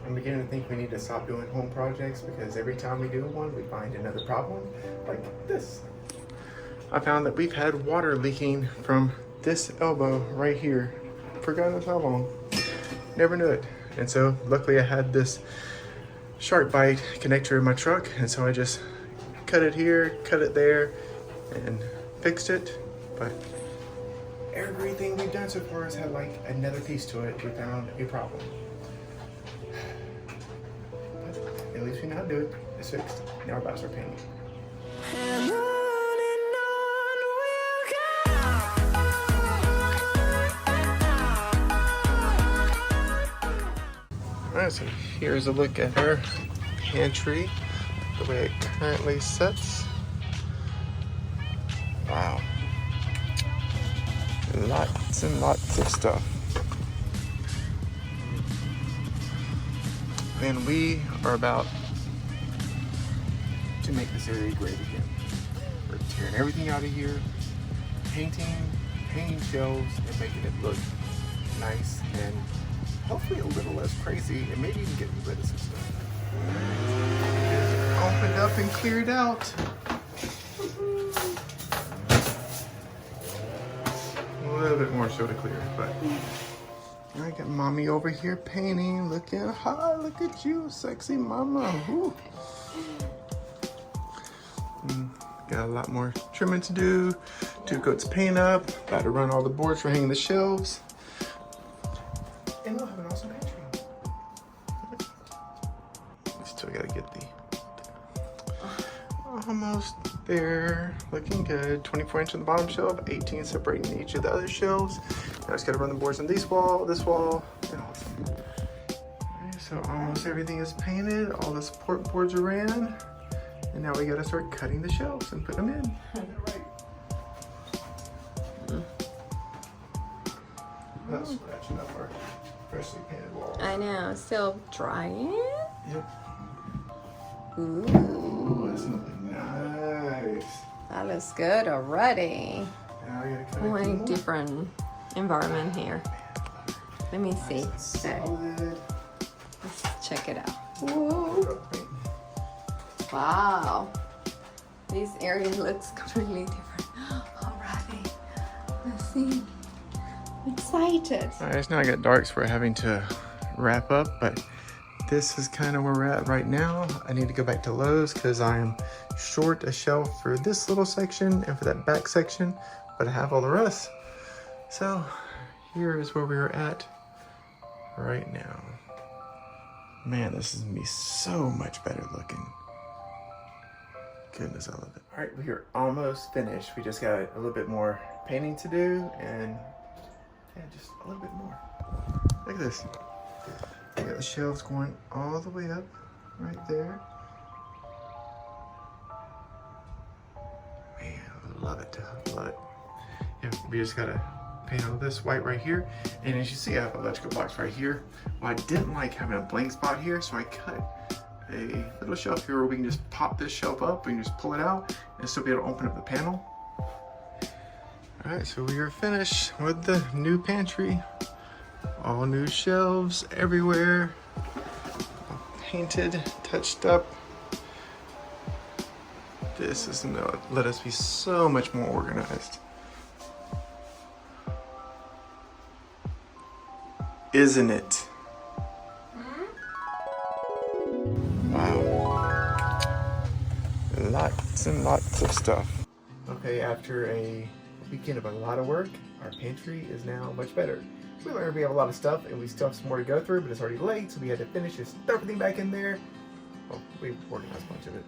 I'm beginning to think we need to stop doing home projects because every time we do one, we find another problem, like this. I found that we've had water leaking from this elbow right here for God knows how long. Never knew it. And so luckily I had this shark bite connector in my truck, and so I just cut it here, cut it there, and fixed it. But everything we've done so far has had like another piece to it. We found a problem. But at least we know how to do it. It's fixed. Now we're about to start painting. Alright, so here's a look at our pantry, the way it currently sits. Wow. Lots and lots of stuff. And we are about to make this area great again. We're tearing everything out of here, painting shelves, and making it look nice and hopefully a little less crazy, and maybe even getting rid of some stuff. Opened up and cleared out. A little bit more show to clear, but I got mommy over here painting, looking hot. Look at you, sexy mama. Ooh. Got a lot more trimming to do. 2 coats of paint up. About to run all the boards for hanging the shelves. And we'll have an awesome pantry. Still gotta get the almost there. Looking good. 24-inch on the bottom shelf, 18 separating each of the other shelves. Now I just gotta run the boards on this wall, and awesome. Alright, so almost everything is painted. All the support boards are in. And now we gotta start cutting the shelves and put them in. That's scratching up our freshly painted wall. I know, still drying. Yep. Ooh, that's looking nice. that looks good already. Now we gotta cut Oh, it a more. different environment here. Let me see. Nice and Okay, solid. let's check it out. Whoa. Wow, this area looks completely different already. Let's see. I'm excited. All right, it's now got dark, so we're having to wrap up, but this is kind of where we're at right now. I need to go back to Lowe's because I am short a shelf for this little section and for that back section, but I have all the rest. So here is where we are at right now. Man, this is gonna be so much better looking. Goodness, I love it. All right, we are almost finished. We just got a little bit more painting to do, and yeah, just a little bit more. Look at this. We got the shelves going all the way up right there. Man, I love it, love it. Yeah, we just gotta paint all this white right here. And as you see, I have an electrical box right here. Well, I didn't like having a blank spot here, so I cut a little shelf here where we can just pop this shelf up, we can just pull it out and still be able to open up the panel. All right, so we are finished with the new pantry. All new shelves everywhere. Painted, touched up. This is gonna let us be so much more organized. Isn't it? Wow. Lots and lots of stuff. Okay, after a weekend of a lot of work, our pantry is now much better. We learned we have a lot of stuff and we still have some more to go through, but it's already late, so we had to finish just throw everything back in there. Well, we organized a bunch of it.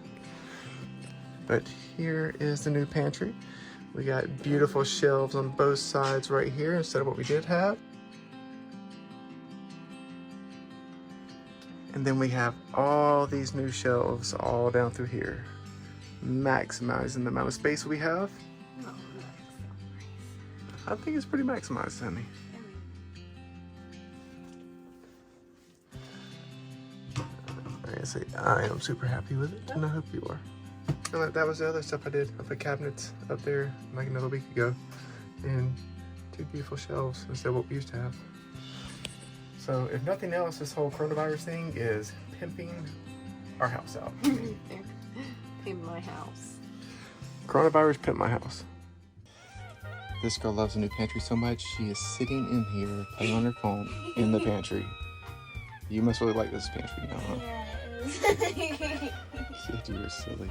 But here is the new pantry. We got beautiful shelves on both sides right here instead of what we did have. And then we have all these new shelves all down through here, maximizing the amount of space we have. I think it's pretty maximized, honey. Like I say, I am super happy with it, and I hope you are. And that was the other stuff I did. I put cabinets up there like another week ago, and 2 beautiful shelves instead of what we used to have. So if nothing else, this whole coronavirus thing is pimping our house out. Pimp my house. Coronavirus pimped my house. This girl loves the new pantry so much, she is sitting in here playing on her phone in the pantry. You must really like this pantry now, huh? Yes. Kid, you are silly.